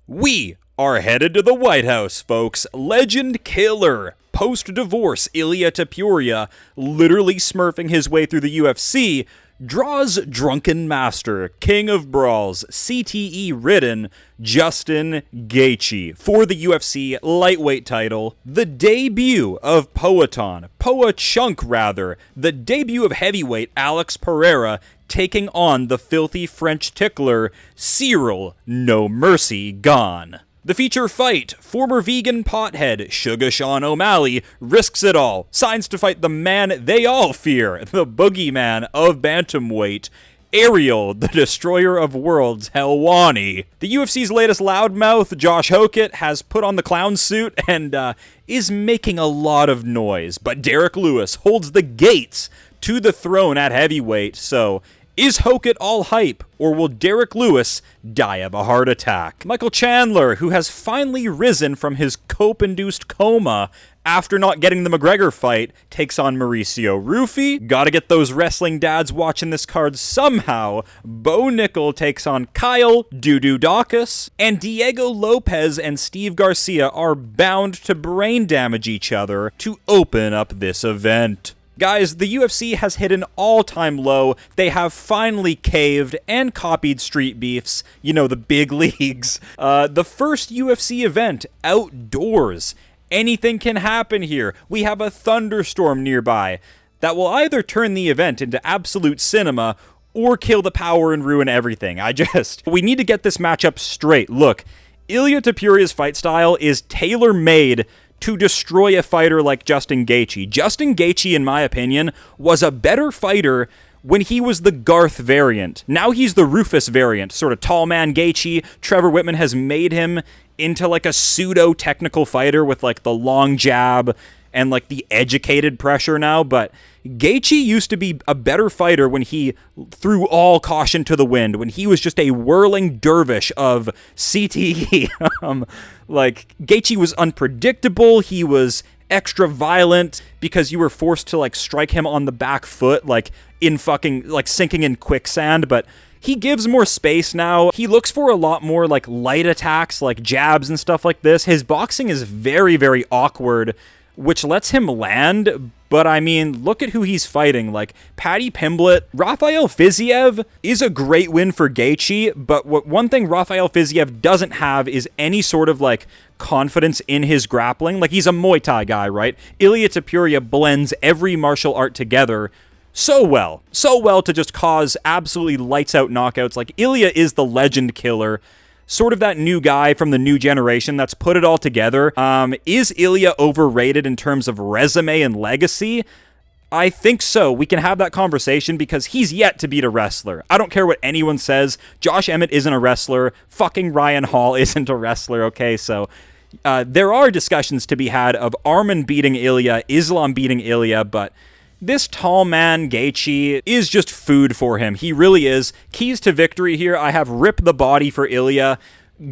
We are headed to the White House, folks. Legend killer. Post-divorce Ilia Topuria, literally smurfing his way through the UFC, draws drunken master, king of brawls, CTE-ridden, Justin Gaethje for the UFC lightweight title. The debut of Poachunk rather, the debut of heavyweight Alex Pereira taking on the filthy French tickler Cyril No Mercy Gane. The feature fight, former vegan pothead Sugar Sean O'Malley risks it all, signs to fight the man they all fear, the boogeyman of bantamweight, Ariel, the destroyer of worlds, Helwani. The UFC's latest loudmouth, Josh HOKIT, has put on the clown suit and is making a lot of noise, but Derek Lewis holds the gates to the throne at heavyweight, so is HOKIT all hype, or will Derek Lewis die of a heart attack? Michael Chandler, who has finally risen from his cope-induced coma after not getting the McGregor fight, takes on Mauricio Ruffy. Gotta get those wrestling dads watching this card somehow. Nickal takes on Kyle DAUKAUS. And Diego Lopes and Steve Garcia are bound to brain damage each other to open up this event. Guys, the UFC has hit an all-time low. They have finally caved and copied street beefs, you know, the big leagues. The first UFC event outdoors. Anything can happen here. We have a thunderstorm nearby that will either turn the event into absolute cinema or kill the power and ruin everything. We need to get this matchup straight. Look, Ilia Topuria's fight style is tailor-made to destroy a fighter like Justin Gaethje. Justin Gaethje, in my opinion, was a better fighter when he was the Garth variant. Now he's the Rufus variant, sort of tall man Gaethje. Trevor Whitman has made him into like a pseudo-technical fighter with like the long jab and like the educated pressure now, but Gaethje used to be a better fighter when he threw all caution to the wind, when he was just a whirling dervish of CTE. Like, Gaethje was unpredictable, he was extra violent because you were forced to like strike him on the back foot, like in fucking, like sinking in quicksand, but he gives more space now. He looks for a lot more like light attacks, like jabs and stuff like this. His boxing is very, very awkward, which lets him land, but I mean, look at who he's fighting, like Paddy Pimblett. Rafael Fiziev is a great win for Gaethje, but one thing Rafael Fiziev doesn't have is any sort of like confidence in his grappling. Like, he's a Muay Thai guy, right? Ilia Topuria blends every martial art together so well to just cause absolutely lights out knockouts. Like, Ilia is the legend killer, sort of that new guy from the new generation that's put it all together. Is Ilia overrated in terms of resume and legacy? I think so. We can have that conversation because he's yet to beat a wrestler. I don't care what anyone says. Josh Emmett isn't a wrestler. Fucking Ryan Hall isn't a wrestler, okay? So there are discussions to be had of Arman beating Ilia, Islam beating Ilia, but this tall man, Gaethje, is just food for him. He really is. Keys to victory here. I have rip the body for Ilia.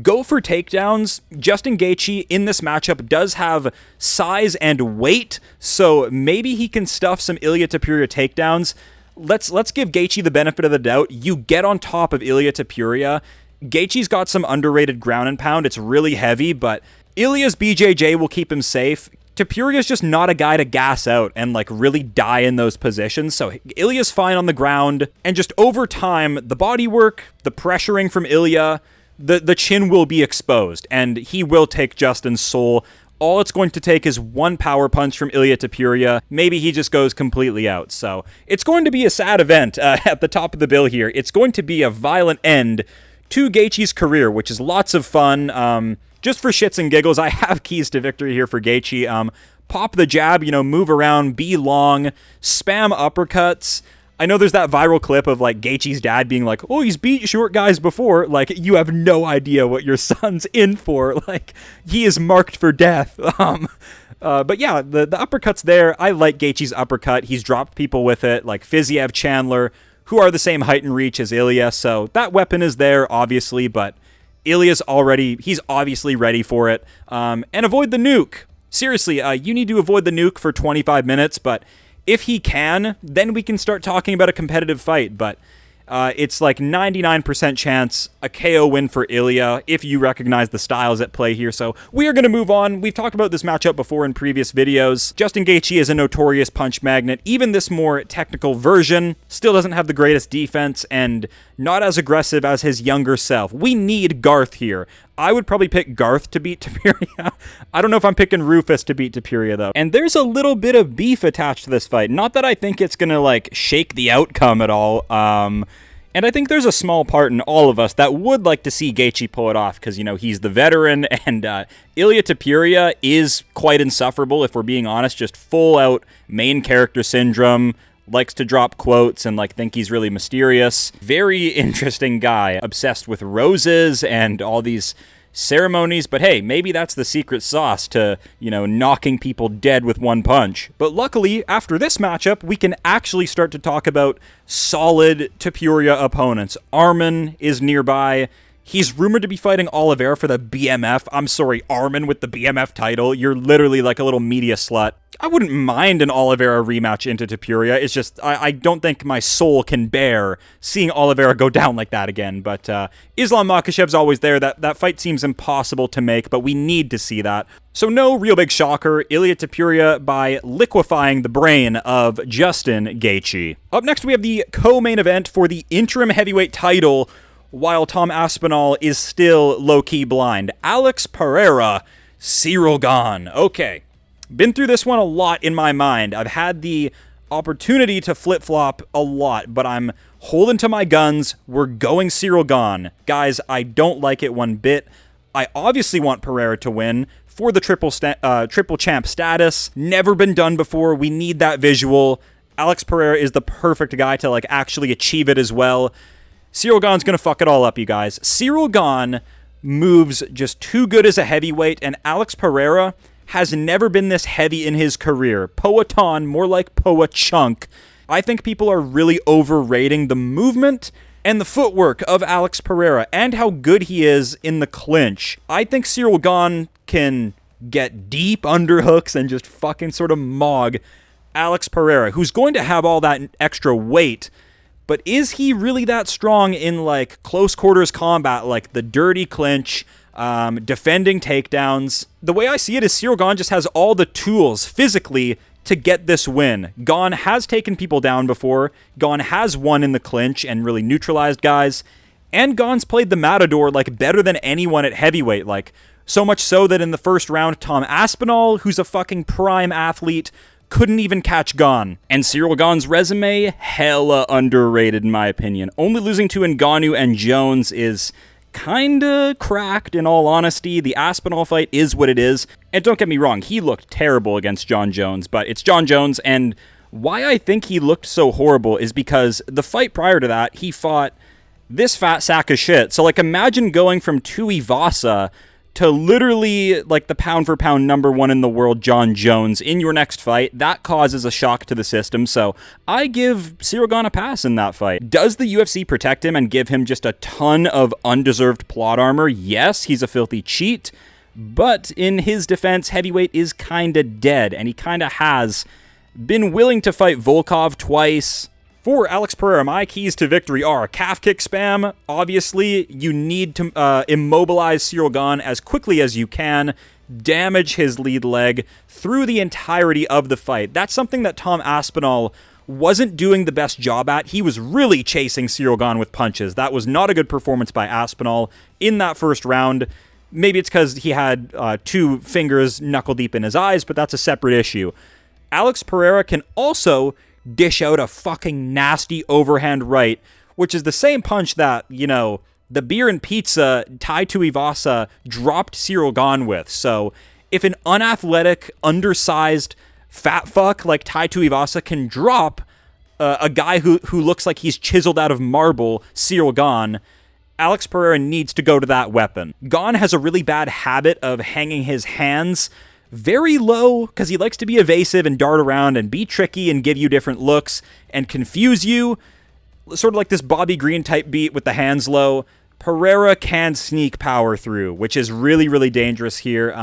Go for takedowns. Justin Gaethje in this matchup does have size and weight, so maybe he can stuff some Ilia Topuria takedowns. Let's give Gaethje the benefit of the doubt. You get on top of Ilia Topuria. Gaethje's got some underrated ground and pound. It's really heavy, but Ilia's BJJ will keep him safe. Topuria's just not a guy to gas out and like really die in those positions, so Ilia's fine on the ground, and just over time, the body work, the pressuring from Ilia, the chin will be exposed, and he will take Justin's soul. All it's going to take is one power punch from Ilia Topuria. Maybe he just goes completely out, so it's going to be a sad event at the top of the bill here. It's going to be a violent end to Gaethje's career, which is lots of fun. Just for shits and giggles, I have keys to victory here for Gaethje. Pop the jab, move around, be long, spam uppercuts. I know there's that viral clip of like Gaethje's dad being like, oh, he's beat short guys before. Like, you have no idea what your son's in for. Like, he is marked for death. But yeah, the uppercuts there, I like Gaethje's uppercut. He's dropped people with it, like Fiziev, Chandler, who are the same height and reach as Ilia. So that weapon is there, obviously, but he's obviously ready for it. And avoid the nuke. Seriously, you need to avoid the nuke for 25 minutes, but if he can, then we can start talking about a competitive fight. But It's like 99% chance a KO win for Ilya, if you recognize the styles at play here. So we are going to move on. We've talked about this matchup before in previous videos. Justin Gaethje is a notorious punch magnet. Even this more technical version still doesn't have the greatest defense and not as aggressive as his younger self. We need Garth here. I would probably pick Garth to beat Topuria. I don't know if I'm picking Rufus to beat Topuria, though. And there's a little bit of beef attached to this fight. Not that I think it's going to, like, shake the outcome at all. And I think there's a small part in all of us that would like to see Gaethje pull it off because, you know, he's the veteran, and Ilia Topuria is quite insufferable, if we're being honest. Just full-out main character syndrome. Likes to drop quotes and, like, think he's really mysterious. Very interesting guy. Obsessed with roses and all these ceremonies, but hey, maybe that's the secret sauce to, you know, knocking people dead with one punch. But luckily, after this matchup, we can actually start to talk about solid Topuria opponents. Arman is nearby. He's rumored to be fighting Oliveira for the BMF. I'm sorry, Arman with the BMF title. You're literally like a little media slut. I wouldn't mind an Oliveira rematch into Topuria. It's just, I don't think my soul can bear seeing Oliveira go down like that again. But Islam Makhachev's always there. That fight seems impossible to make, but we need to see that. So no real big shocker, Ilia Topuria by liquefying the brain of Justin Gaethje. Up next, we have the co-main event for the interim heavyweight title, while Tom Aspinall is still low-key blind. Alex Pereira, Ciryl Gane. Okay, been through this one a lot in my mind. I've had the opportunity to flip-flop a lot, but I'm holding to my guns. We're going Ciryl Gane. Guys, I don't like it one bit. I obviously want Pereira to win for the triple champ status. Never been done before. We need that visual. Alex Pereira is the perfect guy to, like, actually achieve it as well. Ciryl Gane's going to fuck it all up, you guys. Ciryl Gane moves just too good as a heavyweight, and Alex Pereira has never been this heavy in his career. Poaton, more like Poa Chunk. I think people are really overrating the movement and the footwork of Alex Pereira and how good he is in the clinch. I think Ciryl Gane can get deep underhooks and just fucking sort of mog Alex Pereira, who's going to have all that extra weight. But is he really that strong in, like, close quarters combat, like the dirty clinch, defending takedowns? The way I see it is Ciryl Gane just has all the tools physically to get this win. Gane has taken people down before. Gane has won in the clinch and really neutralized guys. And Gane's played the Matador, like, better than anyone at heavyweight. Like, so much so that in the first round, Tom Aspinall, who's a fucking prime athlete, couldn't even catch Gane. And Ciryl Gane's resume, hella underrated in my opinion. Only losing to Ngannou and Jones is kinda cracked, in all honesty. The Aspinall fight is what it is. And don't get me wrong, he looked terrible against Jon Jones, but it's Jon Jones, and why I think he looked so horrible is because the fight prior to that, he fought this fat sack of shit. So, like, imagine going from Tuivasa to literally, like, the pound-for-pound #1 in the world, Jon Jones, in your next fight. That causes a shock to the system, so I give Ciryl Gane a pass in that fight. Does the UFC protect him and give him just a ton of undeserved plot armor? Yes, he's a filthy cheat, but in his defense, heavyweight is kinda dead, and he kinda has been willing to fight Volkov twice. For Alex Pereira, my keys to victory are calf kick spam. Obviously, you need to immobilize Ciryl Gane as quickly as you can, damage his lead leg through the entirety of the fight. That's something that Tom Aspinall wasn't doing the best job at. He was really chasing Ciryl Gane with punches. That was not a good performance by Aspinall in that first round. Maybe it's because he had 2 fingers knuckle deep in his eyes, but that's a separate issue. Alex Pereira can also dish out a fucking nasty overhand right, which is the same punch that, you know, the beer and pizza Tai Tuivasa dropped Ciryl Gane with. So if an unathletic, undersized fat fuck like Tai Tuivasa can drop a guy who looks like he's chiseled out of marble, Ciryl Gane, Alex Pereira needs to go to that weapon. Gane has a really bad habit of hanging his hands very low because he likes to be evasive and dart around and be tricky and give you different looks and confuse you. Sort of like this Bobby Green type beat with the hands low. Pereira can sneak power through, which is really, really dangerous here.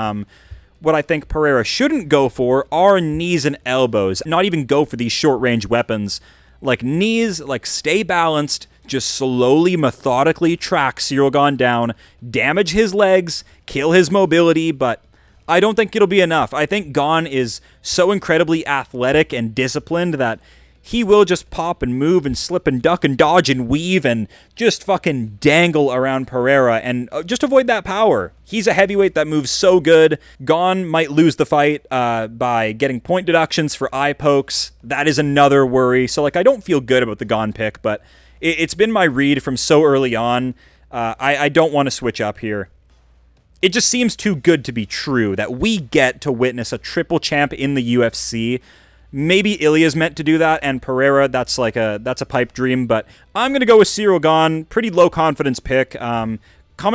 What I think Pereira shouldn't go for are knees and elbows. Not even go for these short-range weapons. Like knees, like stay balanced, just slowly, methodically track Ciryl Gane down, damage his legs, kill his mobility, but I don't think it'll be enough. I think Gane is so incredibly athletic and disciplined that he will just pop and move and slip and duck and dodge and weave and just fucking dangle around Pereira and just avoid that power. He's a heavyweight that moves so good. Gane might lose the fight by getting point deductions for eye pokes. That is another worry. So, like, I don't feel good about the Gane pick, but it's been my read from so early on. I don't want to switch up here. It just seems too good to be true that we get to witness a triple champ in the UFC. Maybe Ilya's meant to do that, and Pereira, that's a pipe dream, but I'm going to go with Ciryl Gane. Pretty low confidence pick. Comment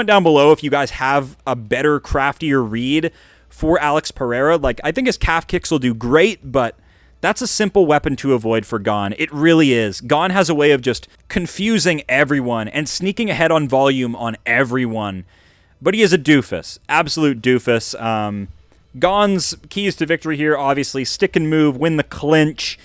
down below if you guys have a better, craftier read for Alex Pereira. Like, I think his calf kicks will do great, but that's a simple weapon to avoid for Gane. It really is. Gane has a way of just confusing everyone and sneaking ahead on volume on everyone. But he is a doofus. Absolute doofus. Gane's keys to victory here, obviously, stick and move, win the clinch,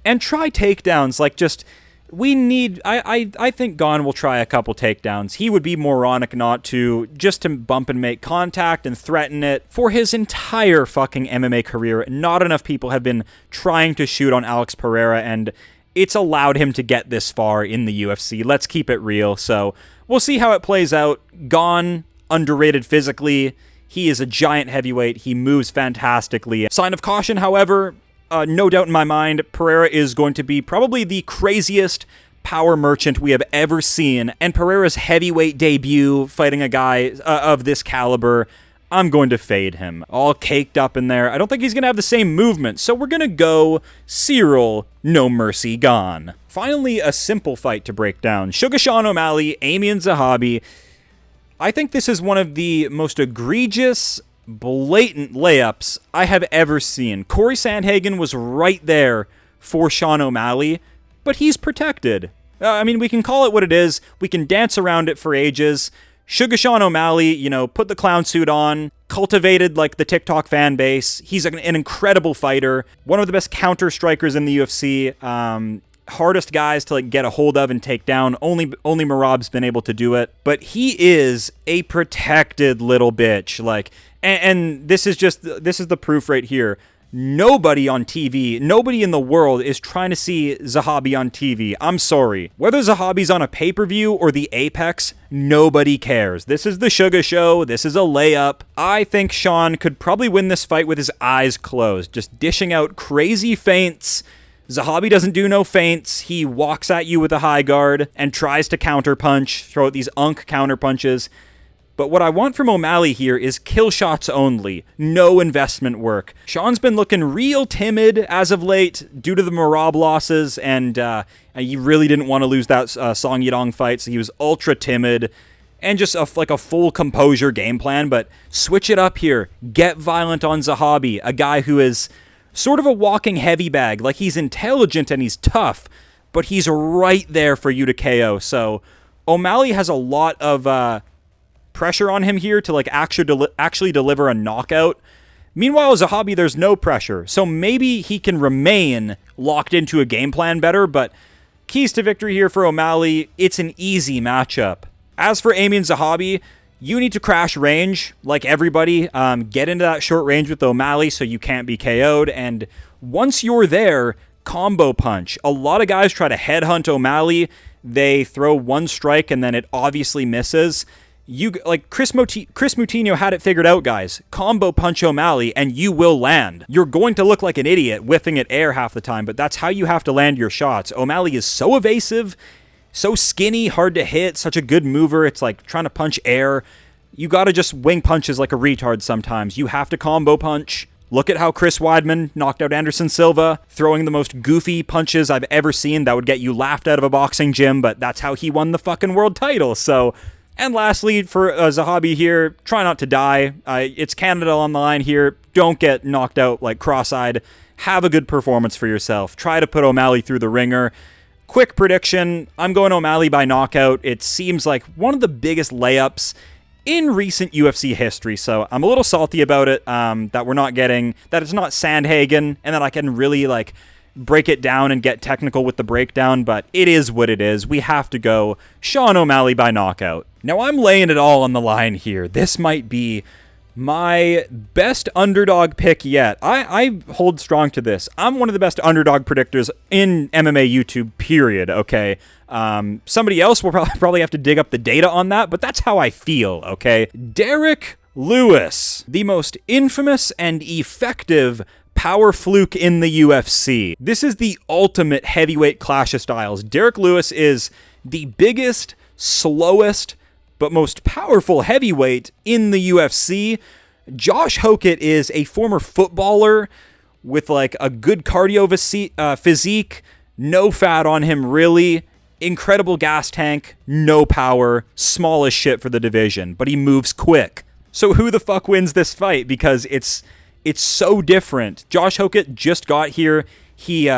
and try takedowns. Like, just, we need, I think Gane will try a couple takedowns. He would be moronic not to, just to bump and make contact and threaten it. For his entire fucking MMA career, not enough people have been trying to shoot on Alex Pereira, and it's allowed him to get this far in the UFC. Let's keep it real. So, we'll see how it plays out. Gane, underrated physically. He is a giant heavyweight. He moves fantastically. Sign of caution, however, no doubt in my mind, Pereira is going to be probably the craziest power merchant we have ever seen. And Pereira's heavyweight debut, fighting a guy of this caliber, I'm going to fade him. All caked up in there. I don't think he's going to have the same movement, so we're going to go Ciryl No Mercy Gane. Finally, a simple fight to break down. Sugar Sean O'Malley, Amian Zahabi. I think this is one of the most egregious, blatant layups I have ever seen. Corey Sandhagen was right there for Sean O'Malley, but he's protected. I mean, we can call it what it is. We can dance around it for ages. Sugar Sean O'Malley, you know, put the clown suit on, cultivated like the TikTok fan base. He's an incredible fighter, one of the best counter strikers in the UFC. Hardest guys to like get a hold of and take down. Only Merab's been able to do it. But he is a protected little bitch. Like, and this is the proof right here. Nobody on TV, nobody in the world is trying to see Zahabi on TV. I'm sorry. Whether Zahabi's on a pay-per-view or the Apex, nobody cares. This is the Sugar Show. This is a layup. I think Sean could probably win this fight with his eyes closed, just dishing out crazy feints. Zahabi doesn't do no feints. He walks at you with a high guard and tries to counterpunch, throw out these counterpunches. But what I want from O'Malley here is kill shots only. No investment work. Sean's been looking real timid as of late due to the Merab losses, and he really didn't want to lose that Song Yadong fight, so he was ultra timid. And just like a full composure game plan, but switch it up here. Get violent on Zahabi, a guy who is sort of a walking heavy bag. Like, he's intelligent and he's tough, but he's right there for you to KO. So O'Malley has a lot of pressure on him here to like actually deliver a knockout. Meanwhile, Zahabi, there's no pressure. So maybe he can remain locked into a game plan better, but keys to victory here for O'Malley, it's an easy matchup. As for Amian Zahabi, you need to crash range, like everybody. Get into that short range with O'Malley so you can't be KO'd. And once you're there, combo punch. A lot of guys try to headhunt O'Malley. They throw one strike and then it obviously misses. Chris Moutinho had it figured out, guys. Combo punch O'Malley and you will land. You're going to look like an idiot whiffing at air half the time, but that's how you have to land your shots. O'Malley is so evasive, so skinny, hard to hit, such a good mover. It's like trying to punch air. You got to just wing punches like a retard sometimes. You have to combo punch. Look at how Chris Weidman knocked out Anderson Silva, throwing the most goofy punches I've ever seen that would get you laughed out of a boxing gym, but that's how he won the fucking world title. So, and lastly, for Zahabi here, try not to die. It's Canada on the line here. Don't get knocked out like cross-eyed. Have a good performance for yourself. Try to put O'Malley through the ringer. Quick prediction, I'm going O'Malley by knockout. It seems like one of the biggest layups in recent UFC history, so I'm a little salty about it, that we're not getting, that it's not Sandhagen, and that I can really, like, break it down and get technical with the breakdown, but it is what it is. We have to go Sean O'Malley by knockout. Now, I'm laying it all on the line here. This might be my best underdog pick yet. I hold strong to this. I'm one of the best underdog predictors in MMA YouTube, period, okay? Somebody else will probably have to dig up the data on that, but that's how I feel, okay? Derrick Lewis, the most infamous and effective power fluke in the UFC. This is the ultimate heavyweight clash of styles. Derrick Lewis is the biggest, slowest, but most powerful heavyweight in the UFC. Josh HOKIT is a former footballer with like a good cardio physique, no fat on him really, incredible gas tank, no power, small as shit for the division, but he moves quick. So who the fuck wins this fight? Because it's so different. Josh HOKIT just got here. He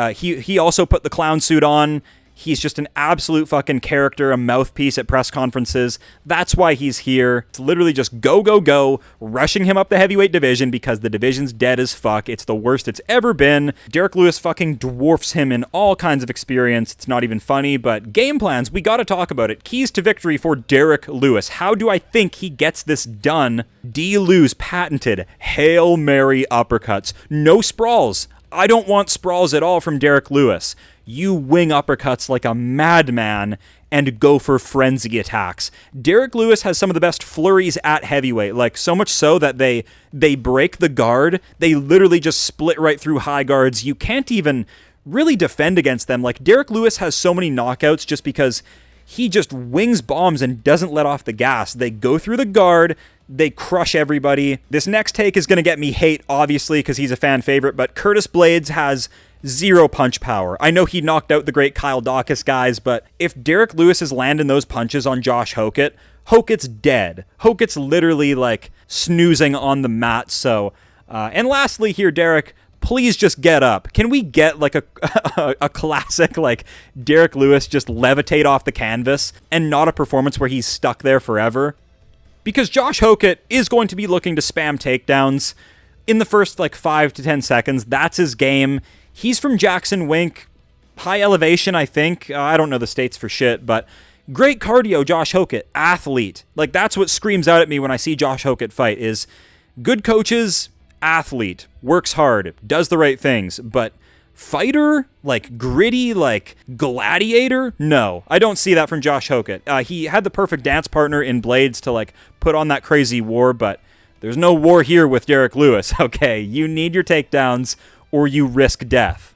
also put the clown suit on. He's just an absolute fucking character, a mouthpiece at press conferences. That's why he's here. It's literally just go, go, go, rushing him up the heavyweight division because the division's dead as fuck. It's the worst it's ever been. Derrick Lewis fucking dwarfs him in all kinds of experience. It's not even funny, but game plans, we gotta talk about it. Keys to victory for Derrick Lewis. How do I think he gets this done? D. Lou's patented Hail Mary uppercuts. No sprawls. I don't want sprawls at all from Derrick Lewis. You wing uppercuts like a madman and go for frenzy attacks. Derrick Lewis has some of the best flurries at heavyweight, like so much so that they break the guard. They literally just split right through high guards. You can't even really defend against them. Like Derrick Lewis has so many knockouts just because he just wings bombs and doesn't let off the gas. They go through the guard. They crush everybody. This next take is going to get me hate, obviously, because he's a fan favorite, but Curtis Blaydes has zero punch power. I know he knocked out the great Kyle Daukaus guys, but if Derrick Lewis is landing those punches on Josh HOKIT, HOKIT's dead. HOKIT's literally like snoozing on the mat. So, and lastly here, Derrick, please just get up. Can we get like a classic like Derrick Lewis just levitate off the canvas and not a performance where he's stuck there forever? Because Josh HOKIT is going to be looking to spam takedowns in the first like 5 to 10 seconds. That's his game. He's from Jackson Wink, high elevation, I think. I don't know the states for shit, but great cardio, Josh HOKIT, athlete. Like, that's what screams out at me when I see Josh HOKIT fight is good coaches, athlete, works hard, does the right things, but fighter, like gritty, like gladiator? No, I don't see that from Josh HOKIT. He had the perfect dance partner in Blaydes to like put on that crazy war, but there's no war here with Derrick Lewis, okay? You need your takedowns or you risk death.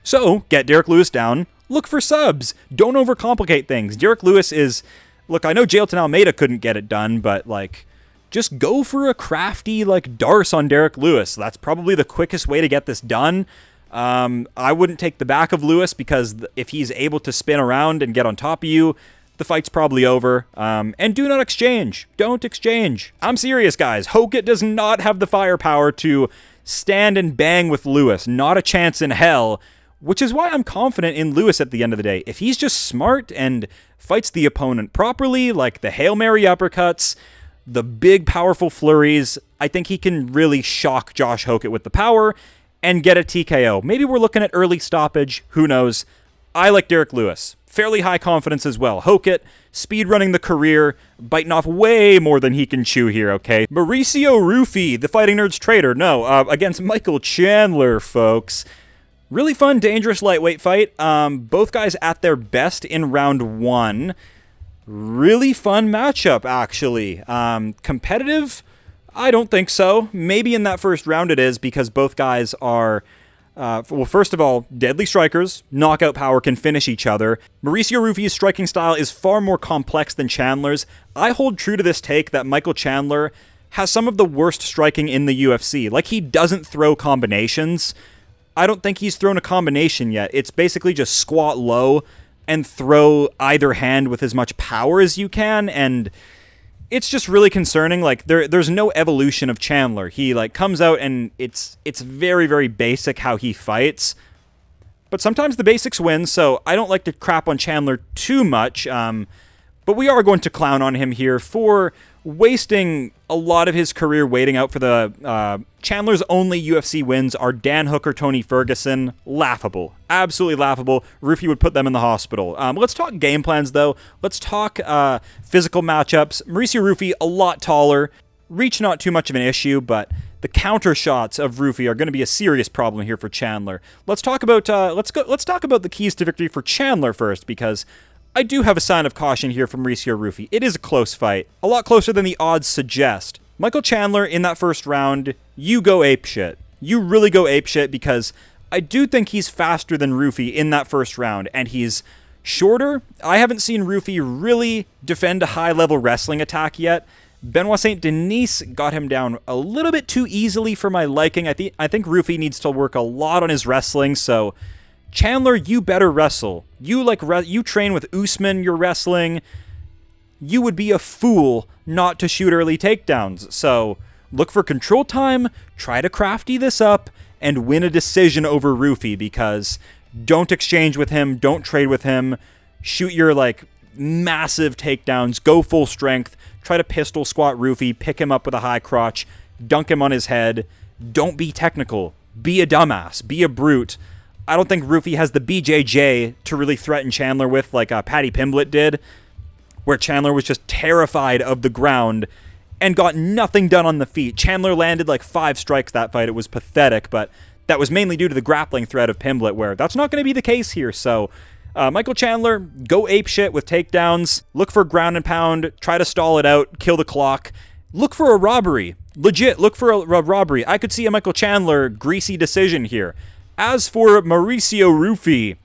So, get Derrick Lewis down, look for subs, don't overcomplicate things. Derrick Lewis is, look, I know Jailton Almeida couldn't get it done, but like, just go for a crafty like Darce on Derrick Lewis. That's probably the quickest way to get this done. I wouldn't take the back of Lewis because if he's able to spin around and get on top of you, the fight's probably over. And do not exchange. Don't exchange. I'm serious, guys. HOKIT does not have the firepower to stand and bang with Lewis. Not a chance in hell. Which is why I'm confident in Lewis at the end of the day. If he's just smart and fights the opponent properly, like the Hail Mary uppercuts, the big powerful flurries, I think he can really shock Josh HOKIT with the power and get a TKO. Maybe we're looking at early stoppage. Who knows? I like Derrick Lewis. Fairly high confidence as well. HOKIT, speedrunning the career, biting off way more than he can chew here, okay? Mauricio Ruffy, the Fighting Nerds traitor. No, against Michael Chandler, folks. Really fun, dangerous lightweight fight. Both guys at their best in round 1. Really fun matchup, actually. Competitive? I don't think so. Maybe in that first round it is because both guys are... well, first of all, deadly strikers, knockout power, can finish each other. Mauricio Ruffy's striking style is far more complex than Chandler's. I hold true to this take that Michael Chandler has some of the worst striking in the UFC. Like, he doesn't throw combinations. I don't think he's thrown a combination yet. It's basically just squat low and throw either hand with as much power as you can, and it's just really concerning. Like, there's no evolution of Chandler. He like comes out and it's very, very basic how he fights. But sometimes the basics win, so I don't like to crap on Chandler too much. But we are going to clown on him here for wasting a lot of his career waiting out for the Chandler's only UFC wins are Dan Hooker, Tony Ferguson. Laughable. Absolutely laughable. Ruffy would put them in the hospital. Let's talk game plans, though. Let's talk physical matchups. Mauricio Ruffy, a lot taller. Reach not too much of an issue, but the counter shots of Ruffy are going to be a serious problem here for Chandler. Let's talk about let's talk about the keys to victory for Chandler first, because I do have a sign of caution here from Mauricio Ruffy. It is a close fight. A lot closer than the odds suggest. Michael Chandler, in that first round, you go apeshit. You really go apeshit, because I do think he's faster than Ruffy in that first round, and he's shorter. I haven't seen Ruffy really defend a high-level wrestling attack yet. Benoit Saint Denis got him down a little bit too easily for my liking. I think Ruffy needs to work a lot on his wrestling, so Chandler, you better wrestle. You train with Usman, you're wrestling. You would be a fool not to shoot early takedowns. So look for control time, try to crafty this up, and win a decision over Ruffy, because don't exchange with him, don't trade with him, shoot your massive takedowns, go full strength, try to pistol squat Ruffy, pick him up with a high crotch, dunk him on his head. Don't be technical. Be a dumbass. Be a brute. I don't think Ruffy has the BJJ to really threaten Chandler with like Paddy Pimblett did, where Chandler was just terrified of the ground and got nothing done on the feet. Chandler landed like 5 strikes that fight. It was pathetic, but that was mainly due to the grappling threat of Pimblett, where that's not going to be the case here. So Michael Chandler, go apeshit with takedowns, look for ground and pound, try to stall it out, kill the clock, look for a robbery. Legit, look for a robbery. I could see a Michael Chandler greasy decision here. As for Mauricio Ruffy,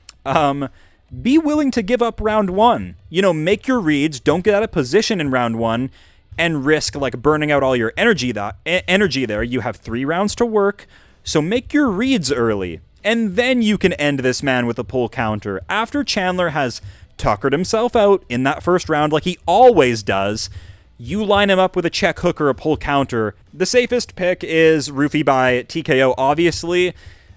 be willing to give up round 1. You know, make your reads, don't get out of position in round 1, and risk like burning out all your energy there. You have 3 rounds to work, so make your reads early. And then you can end this man with a pull counter. After Chandler has tuckered himself out in that first round like he always does, you line him up with a check hook or a pull counter. The safest pick is Ruffy by TKO, obviously,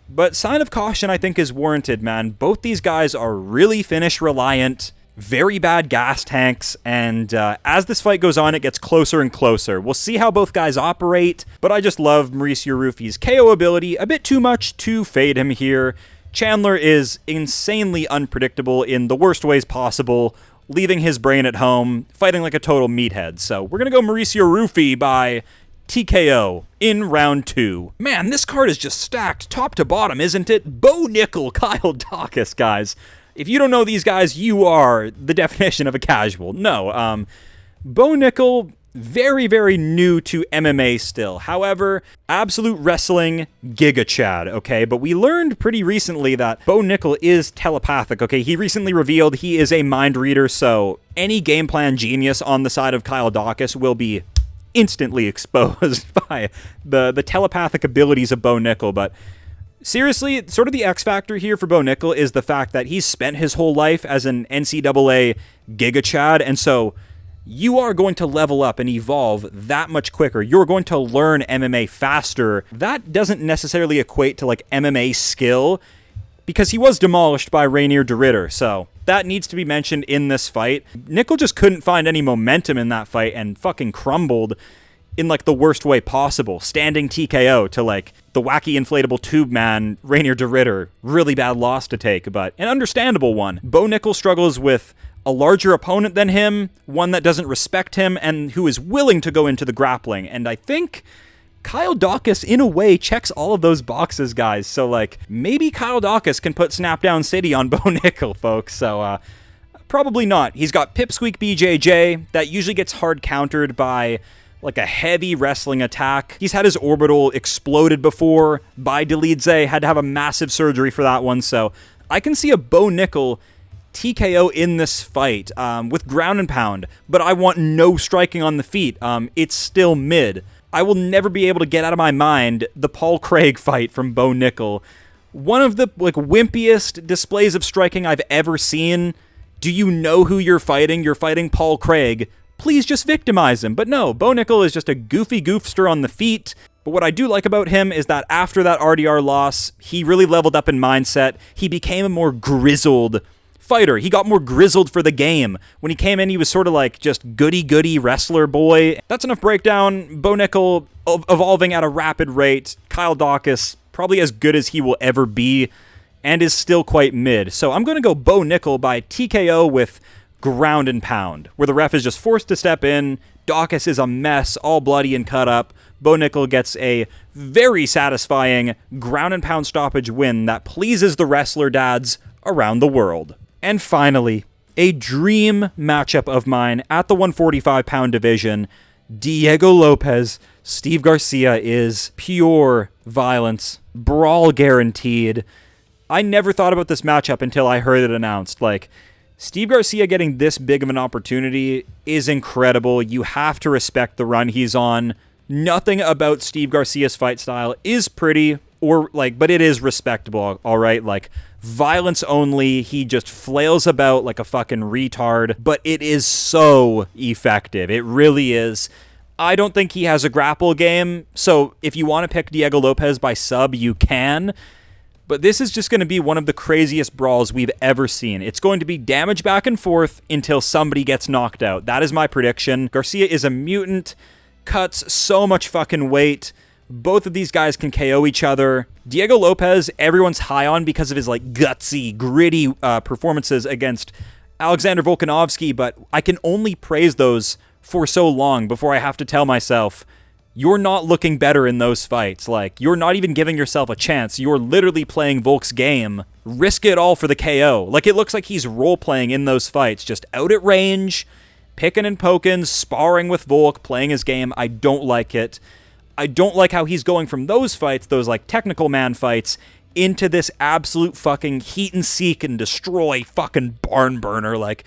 but sign of caution I think is warranted, man. Both these guys are really finish reliant, very bad gas tanks, and as this fight goes on, it gets closer and closer. We'll see how both guys operate, but I just love Mauricio Ruffy's KO ability, a bit too much to fade him here. Chandler is insanely unpredictable in the worst ways possible, leaving his brain at home, fighting like a total meathead. So we're going to go Mauricio Ruffy by TKO in round 2. Man, this card is just stacked top to bottom, isn't it? Bo Nickal, Kyle Daukaus, guys. If you don't know these guys, you are the definition of a casual. No, Bo Nickal, very, very new to MMA still. However, absolute wrestling Giga Chad, okay? But we learned pretty recently that Bo Nickal is telepathic, okay? He recently revealed he is a mind reader, so any game plan genius on the side of Kyle Daukaus will be instantly exposed by the telepathic abilities of Bo Nickal. But seriously, sort of the X factor here for Bo Nickal is the fact that he's spent his whole life as an NCAA Giga Chad, and so you are going to level up and evolve that much quicker. You're going to learn MMA faster. That doesn't necessarily equate to like MMA skill, because he was demolished by Rainier de Ridder, so that needs to be mentioned in this fight. Nickal just couldn't find any momentum in that fight and fucking crumbled in like the worst way possible. Standing TKO to like the wacky inflatable tube man, Rainier de Ridder. Really bad loss to take, but an understandable one. Bo Nickal struggles with a larger opponent than him, one that doesn't respect him, and who is willing to go into the grappling. And I think Kyle Daukaus, in a way, checks all of those boxes, guys. So, like, maybe Kyle Daukaus can put Snapdown City on Bo Nickal, folks. So, probably not. He's got Pipsqueak BJJ. That usually gets hard countered by like a heavy wrestling attack. He's had his orbital exploded before by DAUKAUS. Had to have a massive surgery for that one. So, I can see a Bo Nickal TKO in this fight with ground and pound, but I want no striking on the feet. It's still mid. I will never be able to get out of my mind the Paul Craig fight from Bo Nickal. One of the like wimpiest displays of striking I've ever seen. Do you know who you're fighting? You're fighting Paul Craig. Please just victimize him. But no, Bo Nickal is just a goofy goofster on the feet. But what I do like about him is that after that RDR loss, he really leveled up in mindset. He became a more grizzled fighter. He got more grizzled for the game. When he came in, he was sort of like just goody-goody wrestler boy. That's enough breakdown. Bo Nickal evolving at a rapid rate. Kyle Daukaus, probably as good as he will ever be, and is still quite mid. So I'm going to go Bo Nickal by TKO with ground and pound, where the ref is just forced to step in. Daukaus is a mess, all bloody and cut up. Bo Nickal gets a very satisfying ground and pound stoppage win that pleases the wrestler dads around the world. And finally, a dream matchup of mine at the 145-pound division. Diego Lopes, Steve Garcia is pure violence, brawl guaranteed. I never thought about this matchup until I heard it announced. Like, Steve Garcia getting this big of an opportunity is incredible. You have to respect the run he's on. Nothing about Steve Garcia's fight style is pretty, but it is respectable, all right? Like, violence only. He just flails about like a fucking retard, but it is so effective. It really is. I don't think he has a grapple game, so if you want to pick Diego Lopes by sub, you can. But this is just going to be one of the craziest brawls we've ever seen. It's going to be damage back and forth until somebody gets knocked out. That is my prediction. Garcia is a mutant, cuts so much fucking weight. Both of these guys can KO each other. Diego Lopes, everyone's high on because of his like gutsy, gritty performances against Alexander Volkanovski, but I can only praise those for so long before I have to tell myself, you're not looking better in those fights. Like, you're not even giving yourself a chance. You're literally playing Volk's game. Risk it all for the KO. Like, it looks like he's role-playing in those fights, just out at range, picking and poking, sparring with Volk, playing his game. I don't like it. I don't like how he's going from those fights, those like technical man fights, into this absolute fucking heat and seek and destroy fucking barn burner. Like,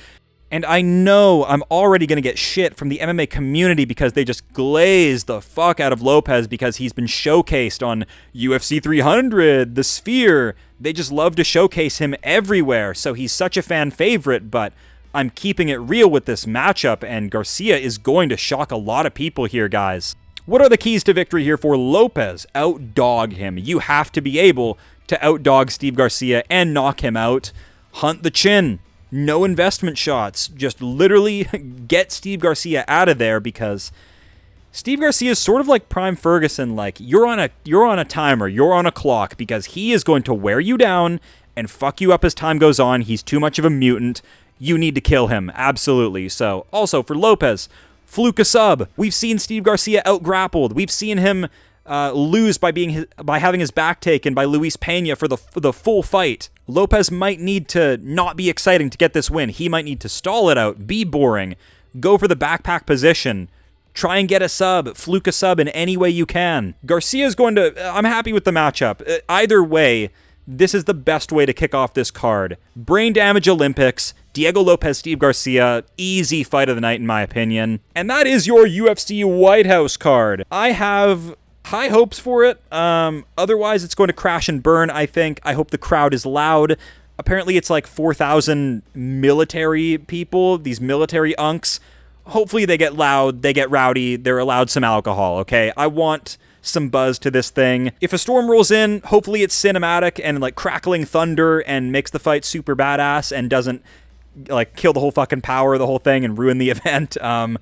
and I know I'm already going to get shit from the MMA community because they just glaze the fuck out of Lopes because he's been showcased on UFC 300, The Sphere. They just love to showcase him everywhere, so he's such a fan favorite, but I'm keeping it real with this matchup, and Garcia is going to shock a lot of people here, guys. What are the keys to victory here for Lopes? Outdog him. You have to be able to outdog Steve Garcia and knock him out. Hunt the chin. No investment shots. Just literally get Steve Garcia out of there because Steve Garcia is sort of like Prime Ferguson. Like, you're on a timer. You're on a clock because he is going to wear you down and fuck you up as time goes on. He's too much of a mutant. You need to kill him. Absolutely. So, also for Lopes, fluke a sub. We've seen Steve Garcia out-grappled. We've seen him lose by having his back taken by Luis Pena for the full fight. Lopes might need to not be exciting to get this win. He might need to stall it out, be boring, go for the backpack position, try and get a sub, fluke a sub in any way you can. Garcia's going to... I'm happy with the matchup. Either way, this is the best way to kick off this card. Brain Damage Olympics, Diego Lopes, Steve Garcia, easy fight of the night in my opinion. And that is your UFC White House card. I have high hopes for it. Otherwise, it's going to crash and burn, I think. I hope the crowd is loud. Apparently, it's like 4,000 military people, these military unks. Hopefully, they get loud, they get rowdy, they're allowed some alcohol, okay? I want some buzz to this thing. If a storm rolls in, hopefully it's cinematic and like crackling thunder and makes the fight super badass and doesn't like kill the whole fucking power of the whole thing and ruin the event.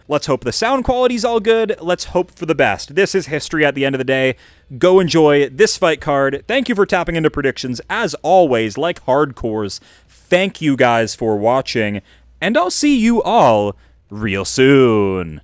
Let's hope the sound quality's all good. Let's hope for the best. This is history at the end of the day. Go enjoy this fight card. Thank you for tapping into predictions. As always, like hardcores, thank you guys for watching, and I'll see you all real soon.